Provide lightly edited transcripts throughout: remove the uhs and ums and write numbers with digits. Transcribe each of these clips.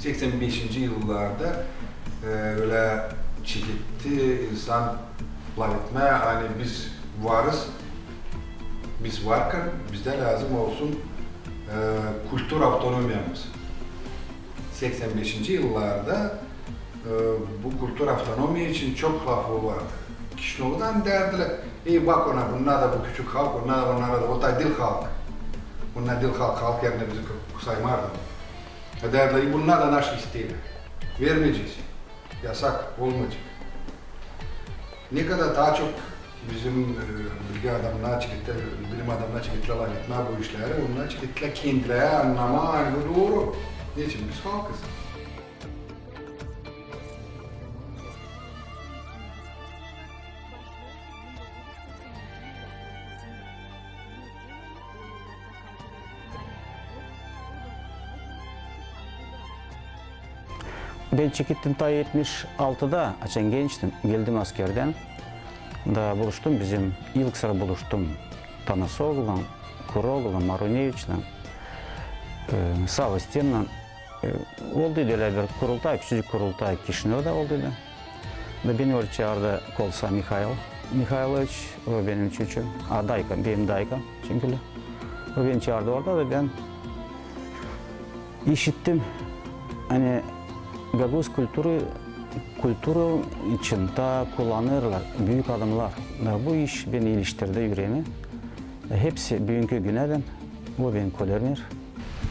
85. yıllarda öyle çekitti insan plan etme, hani biz varız, biz varken bizde lazım olsun kültür autonomiyamız. 85. yıllarda bu kültür autonomiya için çok lafı vardı. Kişinov'dan derdiler, iyi bak ona, bunlar da bu küçük halk, onlar da o da dil halk. Bunlar dil halk yerine bizi saymardı. Derdiler, bunlar da naş isteğiyle. Vermeyeceğiz. Yasak, olmayacak. Ne kadar daha çok bizim bilgi adamlar, bilim adamlar çıkıtlar etme bu işleri, onlar çıkıtlar kendileri anlama, bu doğru. Niçin? Biz halkız. Ben Çekittin ta 76'da açan gençtim, geldim askerden. Da buluştum, bizim ilk sıra buluştum. Tanası oğlan, Kuru oğlan, Maruneviç'le, Savastyen'le. Oldu öyle bir kurultay, küçücük kurultay Kişinev'de oldu. Da beni oraya çağırdı Kolsa Mikhailovich, o benim çocuğum, Dayka, benim Dayka çünkü. O beni çağırdı orada da ben işittim. Hani Gagavuz kültürü için de kullanırlar büyük adamlar. Bu iş beni iliştirdi yüreğime. Hepsi bugünkü güneden o beni kolerler.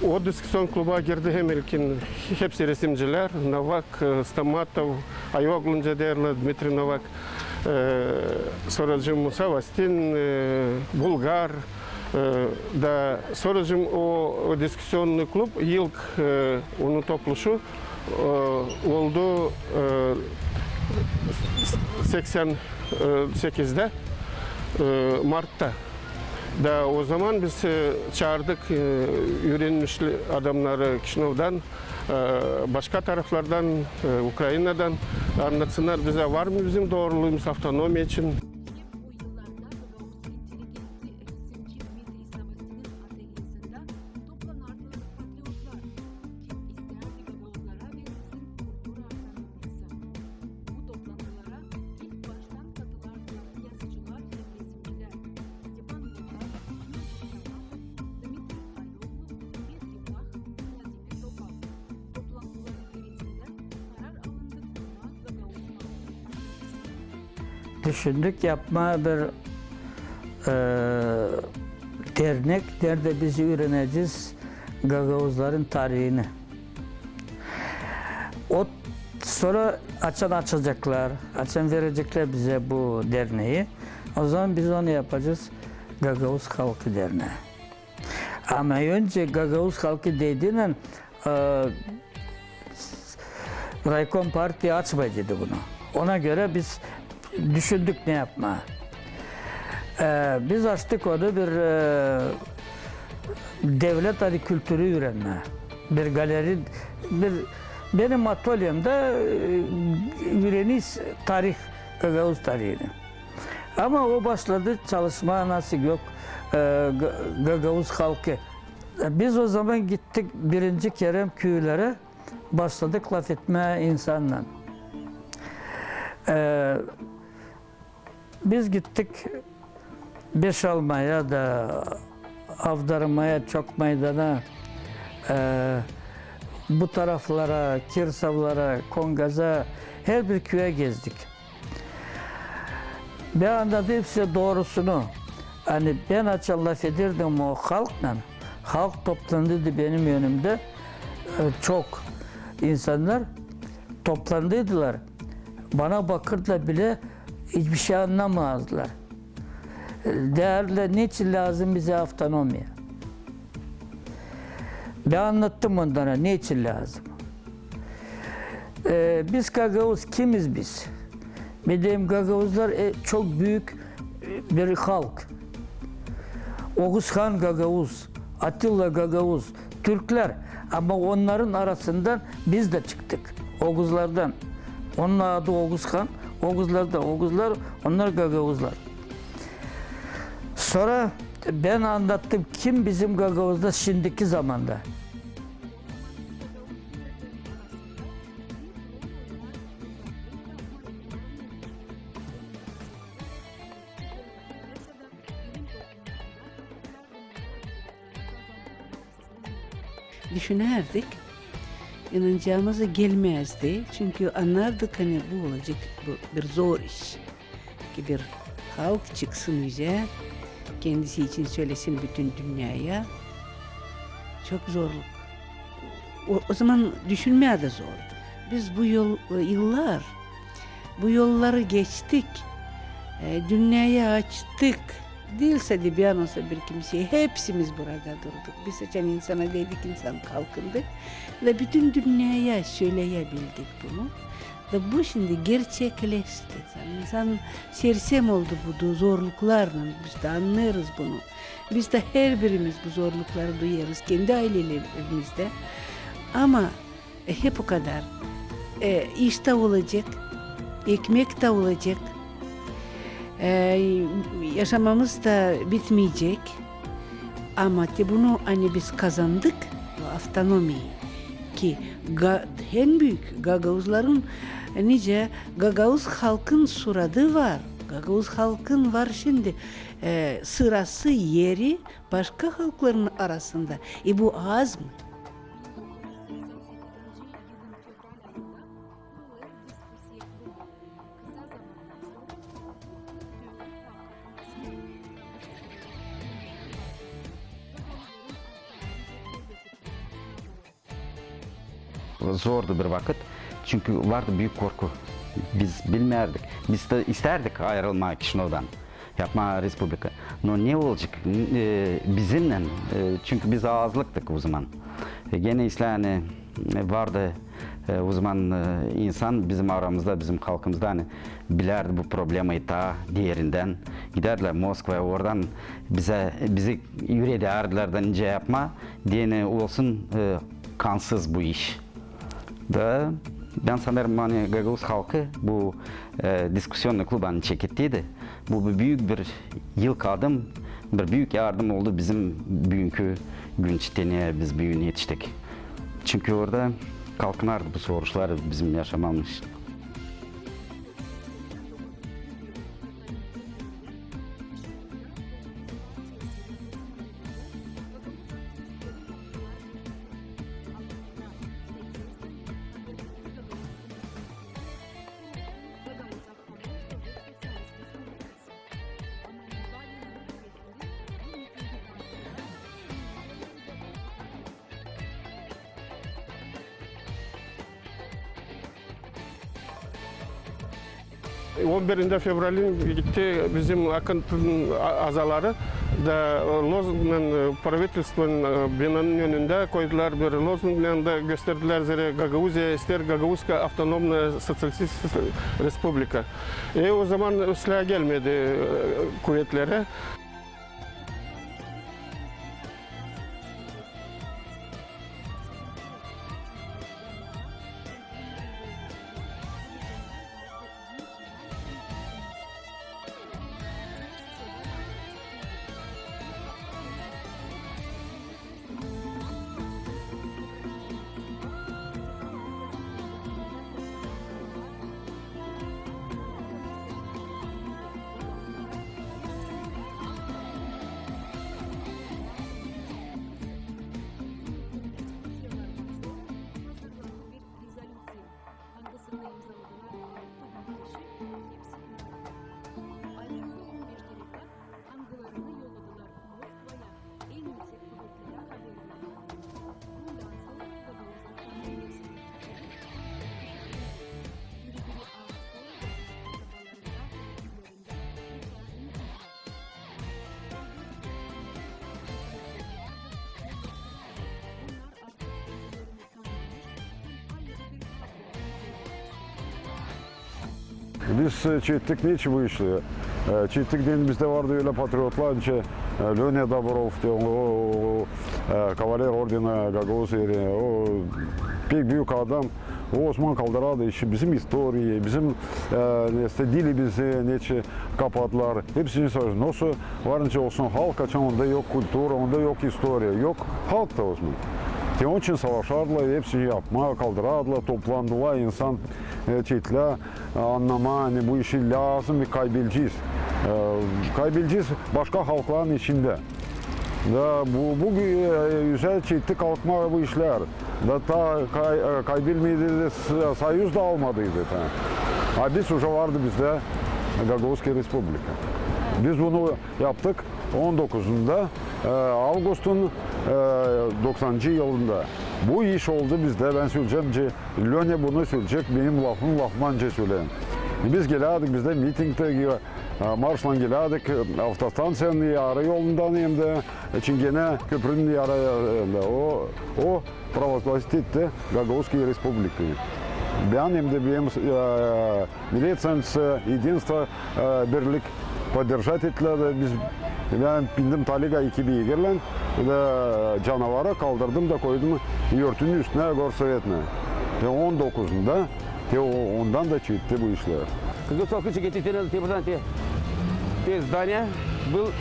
O diskusyon kluba girdi hem ilkin hepsi resimciler. Novak, Stamatov, Ayoglu'nca değerli Dmitri Novak, sonracım Savastin, Bulgar. Da sonracım o diskusyonlu klub ilk onun topluşu oldu 88'de Mart'ta. Da o zaman biz çağırdık öğrenmiş adamları Kişinov'dan, başka taraflardan, Ukrayna'dan anlatsınlar bize var mı bizim doğruluğumuz avtonomiya için. Düşündük yapma bir dernek, nerede bizi öğreneceğiz Gagavuzların tarihini. O sonra açacaklar, verecekler bize bu derneği. O zaman biz onu yapacağız, Gagavuz Halkı Derneği. Ama önce Gagavuz Halkı dediğinden Raykom Parti açmayacağdı bunu. Ona göre biz düşündük ne yapma. Biz açtık onu bir devlet adı kültürü öğrenme. Bir galeri, benim atölyemde öğreniz tarih, Gagavuz tarihini. Ama o başladı çalışma nasıl yok, Gagavuz halkı. Biz o zaman gittik birinci Kerem köylere, başladık laf etme insanla. Biz gittik beş almaya da avdarmaya çok meydana, bu taraflara, Kirsavlara, Kongaz'a her bir köye gezdik. Ben anladım size doğrusunu. Hani ben açan laf edirdim o halkla. Halk toplandıydı benim önümde. Çok insanlar toplandıydılar. Bana bakırdılar bile hiçbir şey anlamazlar. Değerli niçin lazım bize avtonomiya? Ben anlattım onlara niçin lazım. Biz Gagavuz kimiz biz? Bizim Gagavuzlar çok büyük bir halk. Oğuzhan Gagavuz, Atilla Gagavuz, Türkler. Ama onların arasından biz de çıktık. Oğuzlardan. Onun adı Oğuzhan. Oğuzlardan Oğuzlar, onlar Gagavuzlar. Sonra ben anlattım kim bizim Gagavuz'da şimdiki zamanda. düşünerdik. İnanacağımıza gelmezdi. Çünkü anlardık hani bu olacak bu bir zor iş. Ki bir halk çıksın yüze, kendisi için söylesin bütün dünyaya. Çok zorluk. O zaman düşünmeye de zordu. Biz bu yıllar, bu yolları geçtik. Dünyaya açtık. Değilse de bir an olsa bir kimseye hepsimiz burada durduk. Biz seçen insana dedik, insan kalkındık. Ve bütün dünyaya söyleyebildik bunu. Ve bu şimdi gerçekleşti. İnsan sersem oldu bu zorluklarla. Biz de anlarız bunu. Biz de her birimiz bu zorlukları duyarız kendi ailelerimizde. Ama hep o kadar. İş de olacak, ekmek de olacak. Yaşamamız da bitmeyecek. Ama bunu hani biz kazandık, autonomiyi. Ki en büyük Gagavuzların nice Gagavuz halkın suradı var. Gagavuz halkın var şimdi sırası yeri başka halkların arasında. Bu az mı? Zordu bir vakit. Çünkü vardı büyük korku. Biz bilmerdik. Biz de isterdik ayrılmak Kişinev'den. Yapma Respublika. No ne olacak? Bizimle. Çünkü biz azlıktık o zaman. Gene yani vardı o zaman insan bizim aramızda, bizim halkımızda hani bilerdi bu problemi ta diğerinden. Giderler Moskova'ya oradan bizi yüreği ağrılardan ince yapma diyene olsun kansız bu iş. Da ben sanırım hani Gagavuz halkı bu diskusyonlu klubun çekittiydi. Bu büyük bir yılk adım, bir büyük yardım oldu bizim bugünkü gün çiteniye biz büyüğüne yetiştik. Çünkü orada kalkınardı bu sorular bizim yaşamamız. ...11 fevral'in gitti bizim akıntının azaları da lozungla правительствonun binanın önünde koydular bir lozungla da gösterdiler zere Gagavuzya ister Gagavuzka Avtonomna Sosyalist Respublika. O zaman silah gelmedi kuvvetlere. Biz çiğittik niçin bu işliği? Çiğittik dinimizde vardı öyle patriotlar, Leonid Dobrov, o kavaler ordena Gagavuz eri, o pek büyük adam. O Osman kaldırdı işi, bizim historiyi, bizim dilimizi neçe kapattılar. Hepsini söylüyoruz. Nasıl varınca olsun halk açan onda yok kültür, onda yok historiya, yok halk da Osman. Onun için savaşardılar, hepsini yapmaya kaldırardılar, toplandılar, insan çetle anlama, hani bu işi lazım bir kaybedeceğiz. Kaybedeceğiz başka halkların içinde. Da bu güzel çiftlik kalkma bu işler. Da ta kaybilmeydi Soyuz da olmadıydı. Ha biz уже vardı bizde Gagavuzski Respublika. Biz bunu yaptık 19'unda Ağustos'un 90. yılında. Bu iş oldu bizde. Ben söyleyeceğim ki Löne bunu söyleyecek. Benim lafmanca söyleyeyim. Biz geldik bizde mitingde marşla geldik avtostansiyanın yarı yolundan hem de Çingene köprünün yarı o провозгласить etti Gagavuzski Respublika'yı. Ben hem de benim milletsenz единство birlik поддержать ettiler. Ben bindim Taliga 2000 gelen ve canavara kaldırdım da koydum yurtun üstüne Gorsovet'ne. Ve 19'unda ondan da çıktı bu işler. Гагаузский чекетительный те здания был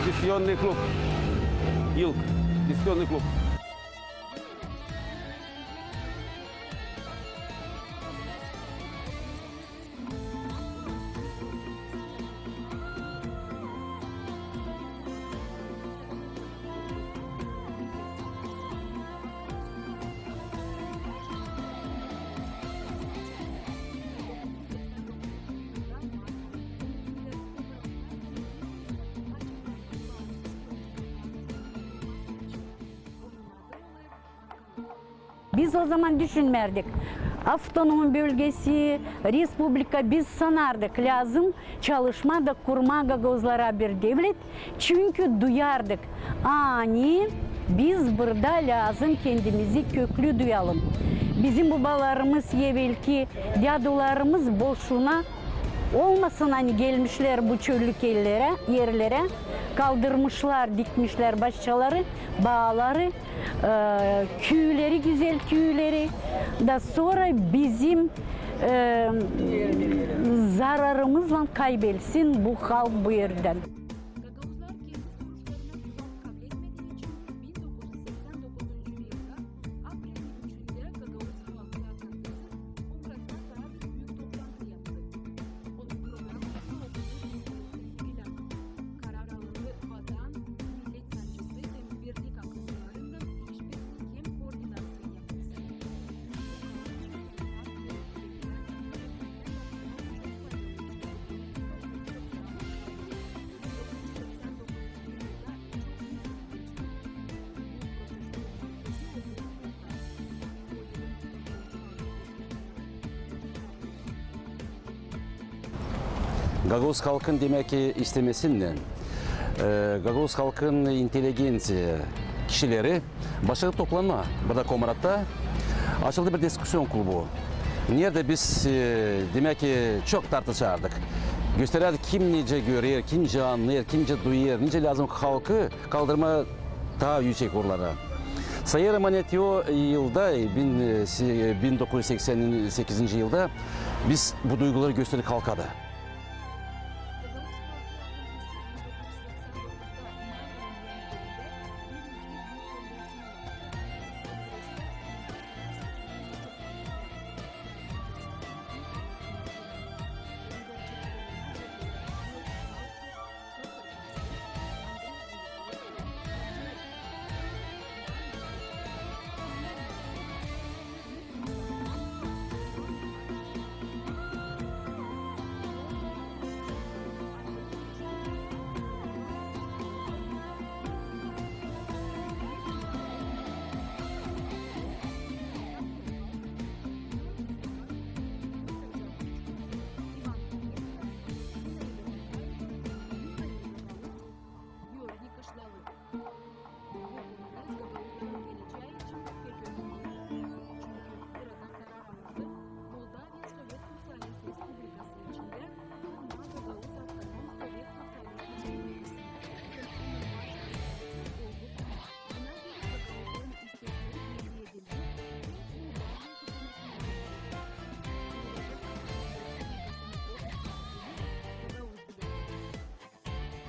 дискуссионный клуб. ИЛК, дискуссионный клуб. Biz o zaman düşünmerdik. Avtonom bölgesi, respublika biz sanardık lazım çalışma da kurma Gagavuzlara bir devlet. Çünkü duyardık. Ani biz burada lazım kendimizi köklü duyalım. Bizim babalarımız, evvelki dedelerimiz boşuna olmasın hani gelmişler bu çöllük yerlere kaldırmışlar, dikmişler başçaları, bağları, köyleri, güzel köyleri. Da sonra bizim zararımızla kaybetsin bu halk bu yerden. Gagavuz halkın demek ki istemesinden Gagavuz halkın inteligensiya kişileri başarılı toplanma burada Komrat'ta açıldı bir diskusyon klubu. Nerede biz demek ki çok tartışardık. Göstererdik kim nece görür, kimce anlayır, kimce duyar, nice lazım halkı kaldırma daha yüksek oralara. Sayarım hani o yılda 1988 yılda biz bu duyguları gösterdik halka da.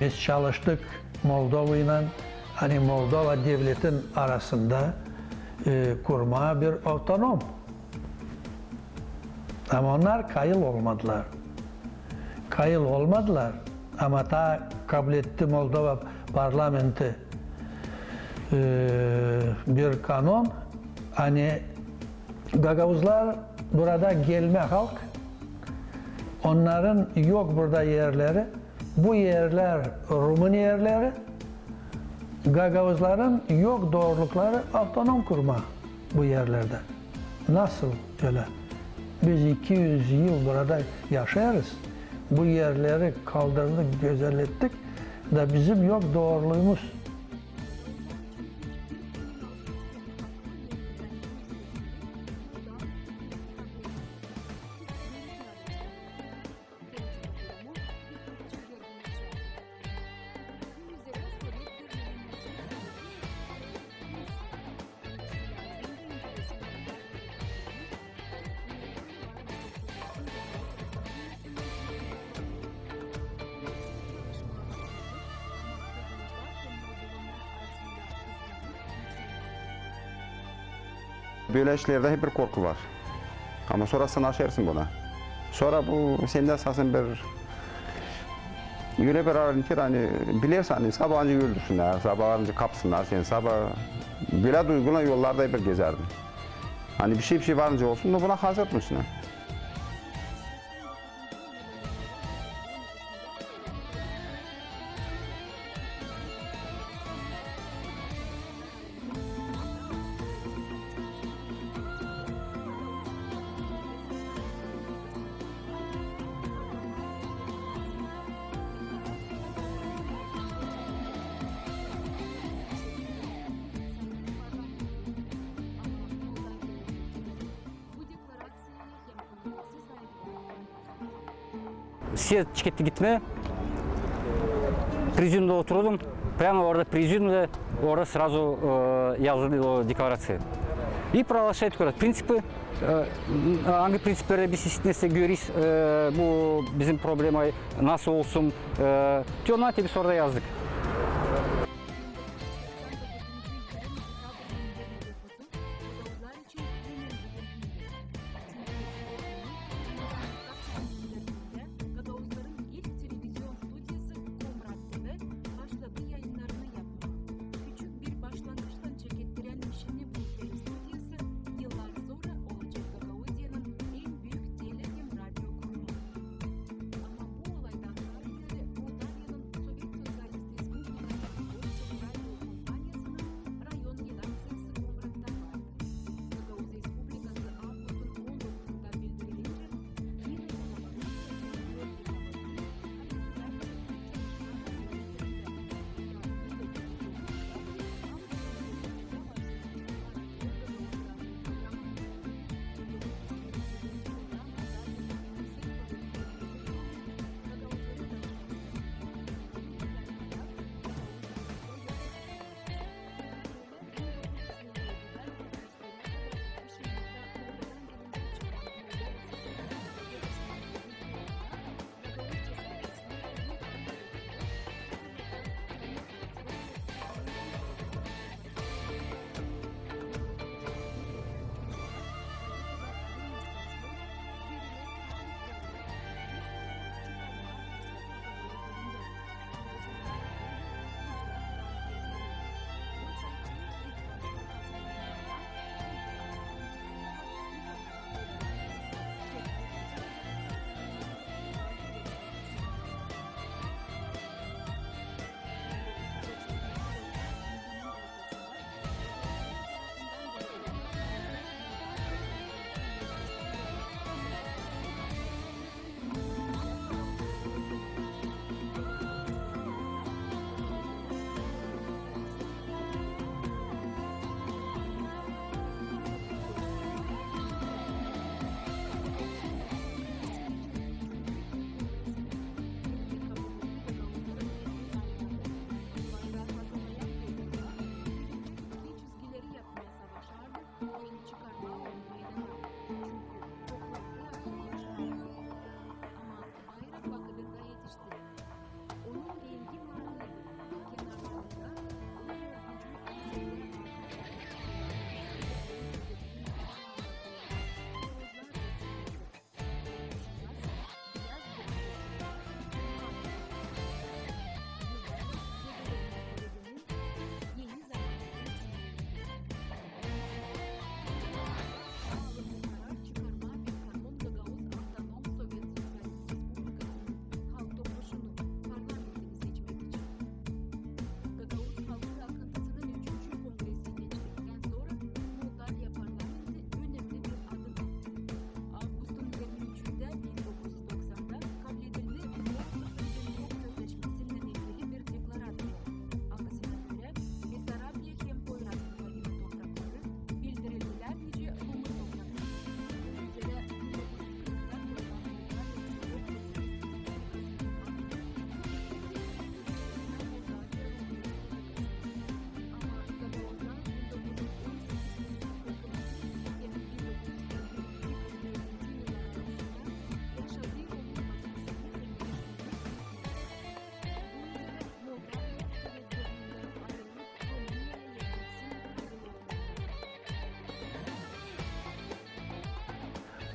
Biz çalıştık Moldova ile, hani Moldova devletin arasında kurmaya bir otonom. Ama onlar kayıl olmadılar. Kayıl olmadılar ama ta kabul etti Moldova parlamenti bir kanun. Hani Gagavuzlar burada gelme halk. Onların yok burada yerleri. Bu yerler Rumun yerleri. Gagavuzların yok doğrulukları otonom kurma bu yerlerde. Nasıl öyle? Biz 200 yıl burada yaşarız. Bu yerleri kaldırdık, güzellettik da bizim yok doğruluğumuz. Böyle işlerde hep bir korku var. Ama sonrasını aşarsın buna. Sonra bu senden esasın bir öyle bir aranır hani bilirsen hani sabah önce öldürsünler, sabah önce kapsınlar seni sabah böyle duyguyla yollarda bir gezerdin. Hani bir şey varınca olsun da buna hazır mısın? Siyah çıkıp gitme. Президиумда oturdum. Прямо orada президиумда, orada сразу yazıldı o deklarasyon. И провозглашает принципы. Hangi prensipleri biz istese görürüz, bu bizim problemi nasıl olsun. Onlar biz orada yazdık.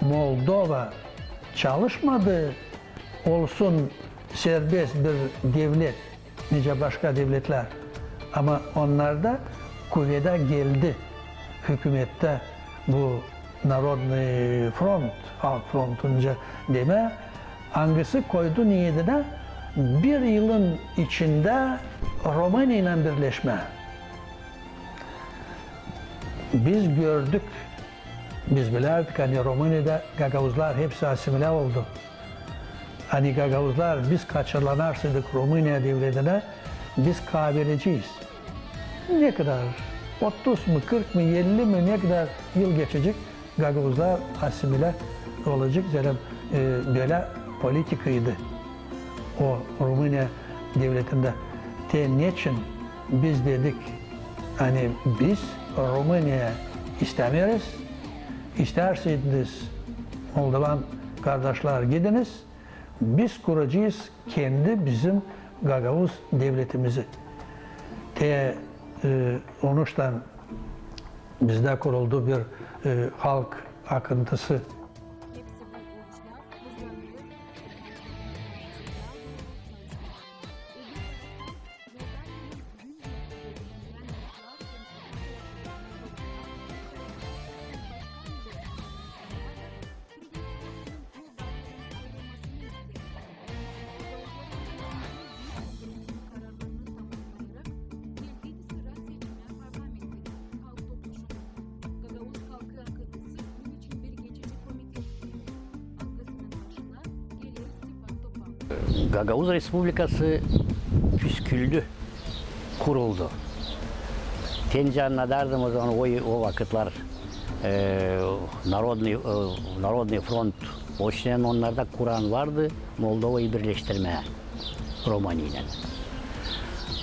Moldova çalışmadı, olsun serbest bir devlet, nice başka devletler. Ama onlar da kuvvete geldi. Hükümette bu Narodny Front, Halk Frontu'nca deme, hangisi koydu niyetine bir yılın içinde Romanya ile birleşme. Biz gördük, biz bilirdik hani Romanya'da Gagavuzlar hepsi asimile oldu. Hani Gagavuzlar biz kaçırlanarsadık Romanya devletine, biz kaybedeceğiz. Ne kadar? 30 mu, 40 mı, 50 mi ne kadar yıl geçecek? Gagavuzlar asimile olacak. Zaten böyle politikaydı o Romanya devletinde. Niçin biz dedik hani biz Romanya'ya istemiyoruz. İsterseniz Moldovan kardeşler gidiniz. Biz kuracağız kendi bizim Gagavuz devletimizi. Onuştan bizde kuruldu bir halk akıntısı. Gagavuz Respublikası püsküldü, kuruldu. Tencan derdim o zaman o vakitler Narodny Front, Boşnayan onlarda Kur'an vardı, Moldova'yı birleştirmeye Romanya ile.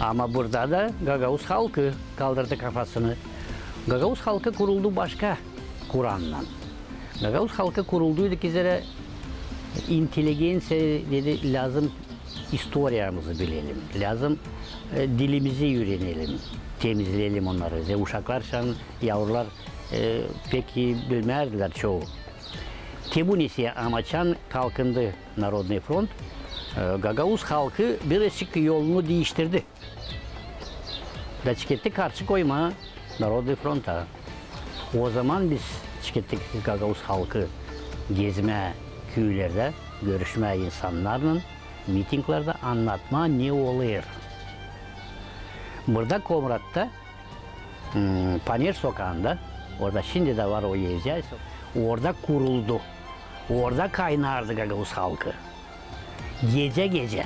Ama burada da Gagavuz halkı kaldırdı kafasını. Gagavuz halkı kuruldu başka Kur'an'la. Gagavuz halkı kurulduydu ki zere inteligense dedi lazım historiyamızı bilelim, lazım dilimizi öğrenelim, temizleyelim onları. Uşaklar şan yavrular pek bilmezdiler çoğu. Tebunisi'ye amaçan kalkındı Narodny Front. Gagavuz halkı birazcık yolunu değiştirdi. Da karşı koyma Narodny Front'a. O zaman biz çıktık Gagavuz halkı gezme, köylerde görüşme insanlarla, mitinglerde anlatma ne oluyor. Burada Komrat'ta, Paner Sokağı'nda, orada şimdi de var o yiyeceğiz, orada kuruldu. Orada kaynardı Gagavuz halkı. Gece gece.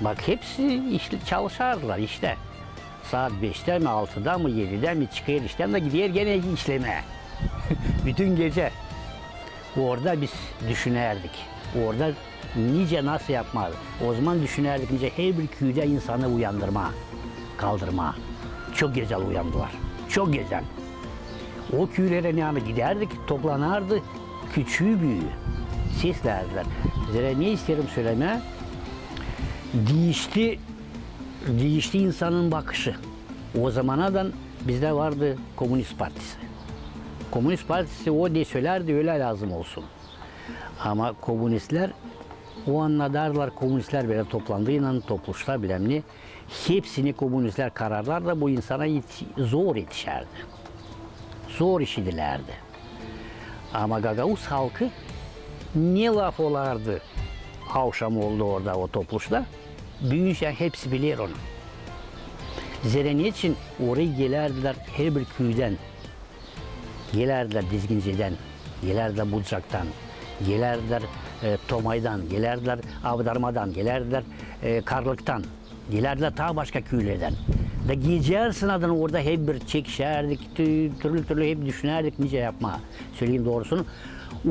Bak hepsi çalışardılar işte. Saat 5'te mi, 6'da mı, 7'de mi çıkıyor işten de gidiyor gene işlemeye. Bütün gece. Orada biz düşünerdik. Orada nice nasıl yapmalı. O zaman düşünerdik nice her bir köyde insanı uyandırma, kaldırma. Çok güzel uyandılar. Çok güzel. O köylere yani giderdik, toplanardı. Küçüğü büyüğü. Seslerdiler. Zira ne isterim söyleme? Değişti insanın bakışı. O zamanadan bizde vardı Komünist Partisi. Komünist Partisi o diye söylerdi öyle lazım olsun. Ama komünistler o anladarlar, komünistler böyle toplandığıyla topluşlar bilmem ne. Hepsini komünistler kararlar da bu insana zor yetişerdi. Zor işidilerdi. Ama Gagavuz halkı ne laf olardı? Havşam oldu orada o topluşta. Büyüyüşen hepsi bilir onu. Zira niçin oraya gelerdiler her bir köyden. Gelerdiler Dizgince'den, gelerdiler Bucak'tan, gelerdiler Tomay'dan, gelerdiler Avdarma'dan, gelerdiler Karlık'tan, gelerdiler ta başka köylerden. Da gece yarısınadan orada hep bir çekişerdik, türlü hep düşünerdik nice yapma. Söyleyeyim doğrusunu.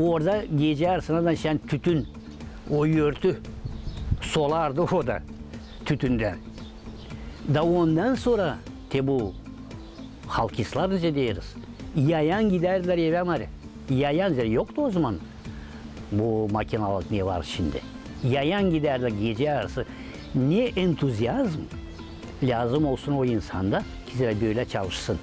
Orada gece yarısınadan şen tütün, o yörtü solardı o da tütünden. Da ondan sonra bu halkislar nice deriz. Yayan giderdiler eve mari. Yayan yoktu o zaman. Bu makinalık ne var şimdi? Yayan giderdiler gece yarısı. Ne entuziyazm lazım olsun o insanda ki böyle çalışsın.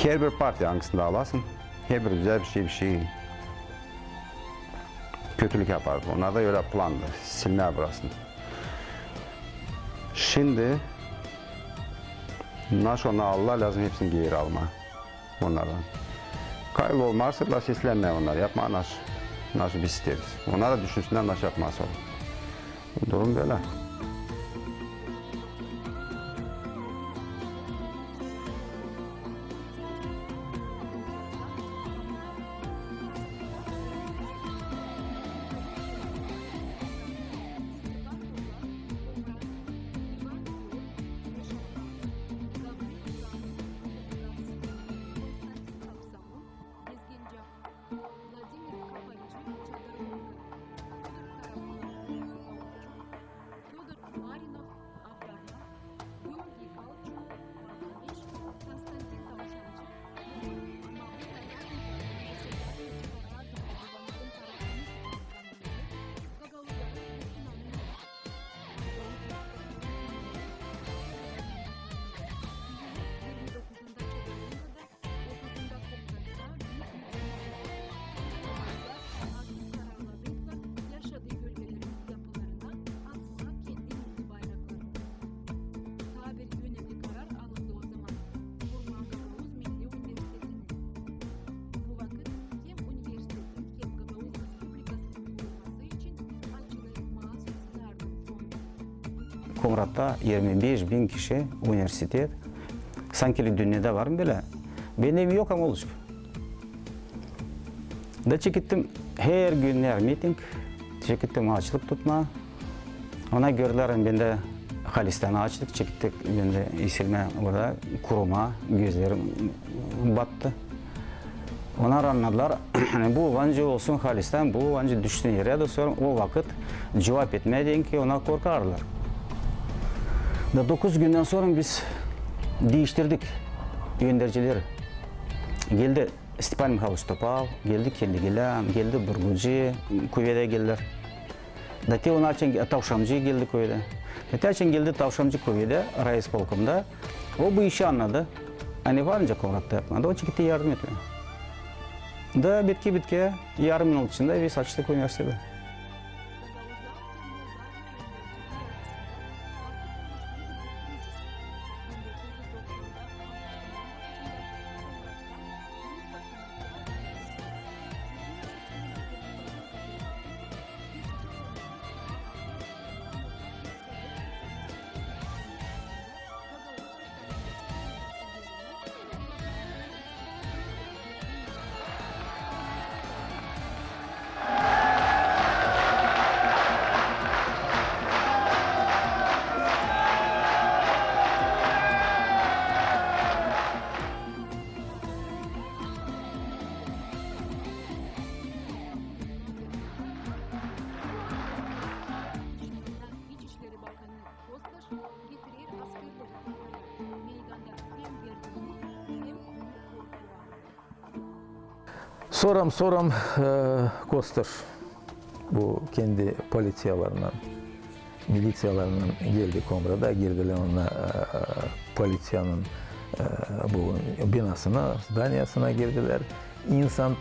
her bir parti hangisinde alasın, her bir güzel bir şey kötülük yapardı. Onlar da öyle plandı, silmeye burasını. Şimdi nasyonallar lazım hepsini geri alma onlardan. Kayıl olmazsa da seslenme onlar, yapma nasıl biz isteriz. Onlar da düşünsünler nasıl yapmazsa. Durum böyle. Komrat'ta 25 bin kişi üniversitet. Sanki dünyada var mı böyle? Benim yok ama olacak. Da çıktım her gün her miting, çıktım açlık tutma. Ona gördüler ben de Halistan'a açtık, çıktık ben de isilme burada kuruma, gözlerim battı. Onlar anladılar, bu vancı olsun Halistan, bu vancı düştüğün yere de sonra o vakit cevap etmeden ki ona korkarlar. 9 günden sonra biz değiştirdik yöndericileri. Geldi Stepan Mihailovich Topal, geldi Kendigilan, geldi Burguci, Kuveyt'e geldiler. Dati onlar için Tavşamcı geldi Kuveyt'e. Dati için geldi Tavşamcı Kuveyt'e, Rais Polkum'da. O bu işi anladı. Hani varınca Komrat'ta yapmadı, o çıktı yardım etmeye. Da bitki yarım yıl içinde biz açtık üniversitede. Soram Kostar bu kendi polisiyalarından, milisiyalarından geldi Komrat'a, girdiler ona polisiyanın bu binasına, zdaniyasına girdiler. İnsan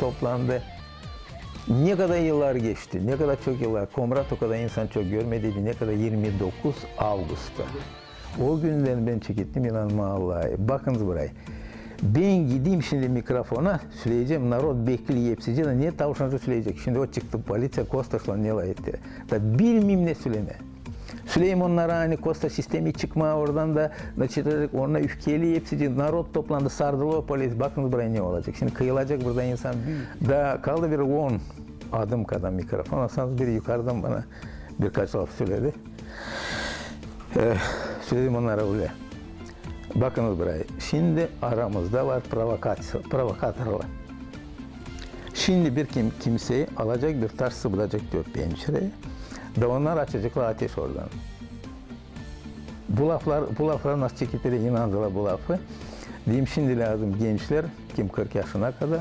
toplandı. Ne kadar yıllar geçti, ne kadar çok yıllar, Komrat o kadar insan çok görmediydi, ne kadar 29 Ağustos'ta. O günden ben çekittim inanma Allah'a, bakınız buraya. Ben gideyim şimdi mikrofona, söyleyeceğim, narod bekliyor hepsi. Ne tavşancı söyleyecek? Şimdi o çıktı, politsiya Kostas'la neler etti. Da bilmem ne söyleme. Söyleyeyim onlara hani Kosta sistemi çıkma oradan da ona öfkeli hepsi. Narod toplandı, sardılar o polis. Bakınız buraya ne olacak? Şimdi kıyılacak burada insan. Da kaldı bir 10 adım kadar mikrofon. Olsanız biri yukarıdan bana birkaç laf söyledi. Söyledim onlara öyle. Bakınız buraya, şimdi aramızda var provokatörler. Şimdi bir kimseyi alacak bir taş sıvıracak diyor pencereye. Da onlar açacaklar ateş oradan. Bu laflar nasıl çekildi inandılar bu lafı. Diyeyim şimdi lazım gençler, kim 40 yaşına kadar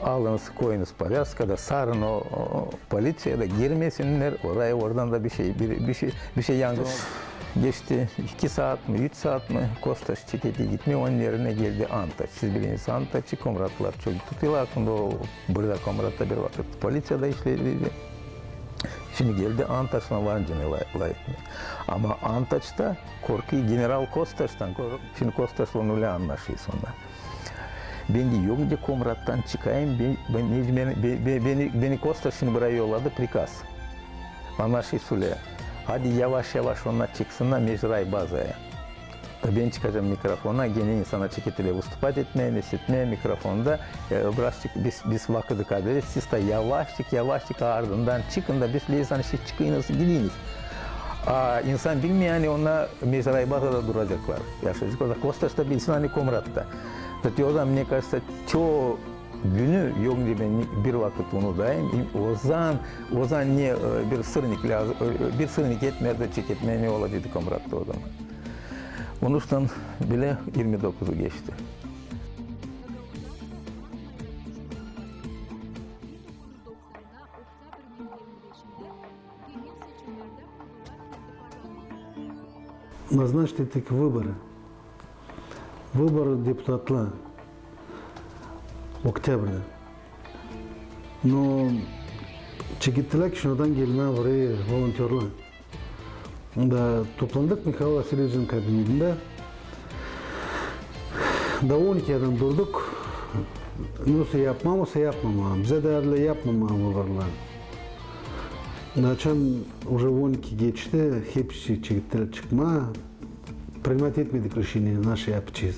alınız koyunuz Palyaska'da sarın o polisiye de girmesinler oraya oradan da bir şey yangın. geçti 2 saat mi 3 saat mi Kostaş çeketi gitme onun yerine geldi Antaç. Siz bilirsiniz Antaç'ı komratlar çok tutuyorlar. O burada komratta bir vakit polisyada işledi. Şimdi geldi Antaç'la Vancı'nı layıklı. Ama Antaç'ta korkuyu General Kostaş'tan korkuyor. Şimdi Kostaş'la onu öyle anlaşıyor sonra. Ben de yok diye komrattan çıkayım, beni Kostaş şimdi buraya yolladı prikaz. Anlaşıyor söyle. Hadi yavaş yavaş onlar çıksınlar mecrai bazaya. Ben çıkacağım mikrofona, gene insana çeketiyle vыступать etmeye, nesitmeye mikrofonda. Birazcık biz vakıdı kaybederiz. Siz de yavaşçık ardından çıkın da biz lisan işi çıkınız gidiniz. İnsan bilmiyor yani ona mecrai bazada duracaklar. Yaşayacak. O da Kostaş'ta bilsin hani komratta. Zaten o zaman мне кажется, çoğu günü yok diye ben bir vakit unutayım. O zaman niye bir sırnik lazım, bir sırnik etmeye de çeketmeye ne olacaktı komratta o zaman. Onun için bile 29'u geçti. Назначить эти выборы. Выборы депутатла октябрьда. Но çekittiler şuradan gelme buraya volontörler. Da toplandık Mikhail Vasilyevic'in kabinetinde. Da 12 adam durduk. Nasıl yapmam, bize değerli yapmam vыборlar. Açan уже 12 geçti, hepsi çekittiler çıkma. Принимать etmedik решение, nasıl yapacağız.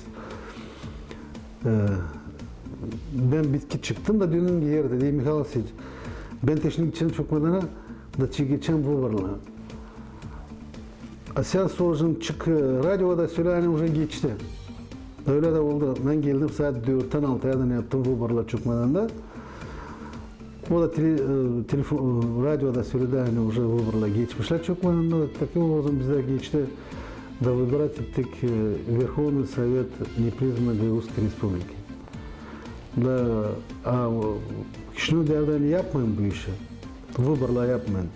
Ben bitki çıktım da dünün yerde değil Mikhail Vasilievich. Ben teşnik için çokmadana da çekeceğim vыборlar. Sen soracağım çık radyoda söyle уже geçti. Öyle de oldu. Ben geldim saat 4'ten 6'ya da yaptım vыборlar çıkmadan da. O da radyoda söyledi hani уже vыборlar geçmişler çıkmadan da. Таким образом bizler geçti. Да выбирать ettik Верховный Совет непризнанной Гагаузской Республики. Da şunu derden yapmayın bu işi. Vыборlar yapmayın.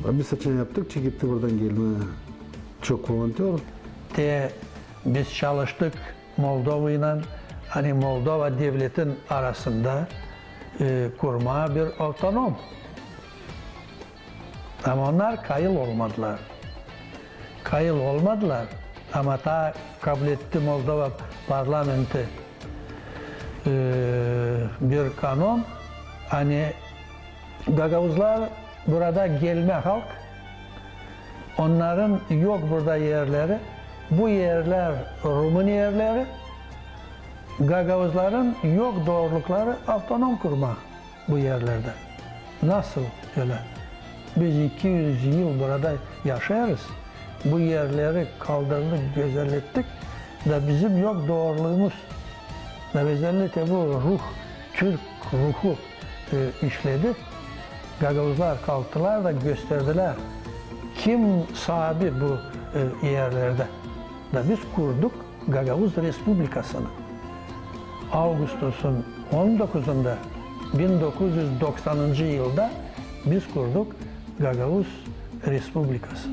Biz seçen yaptık, gitti buradan gelme çok volontör. Biz çalıştık Moldova'yla, hani Moldova devletin arasında kurma bir otonom. Ama onlar kayıl olmadılar. Ama ta kabul etti Moldova parlamenti bir kanun. Hani Gagavuzlar burada gelme halk, onların yok burada yerleri, bu yerler Rumun yerleri, Gagavuzların yok doğrulukları otonom kurma bu yerlerde. Nasıl öyle? Biz 200 yıl burada yaşarız. Bu yerleri kaldırdık, gözetlettik da bizim yok doğruluğumuz. Ve özellikle bu ruh, Türk ruhu işledi. Gagavuzlar kalktılar da gösterdiler. Kim sahibi bu yerlerde? Da biz kurduk Gagavuz Respublikası'nı. Ağustos'un 19'unda 1990. yılda biz kurduk Gagavuz Respublikası.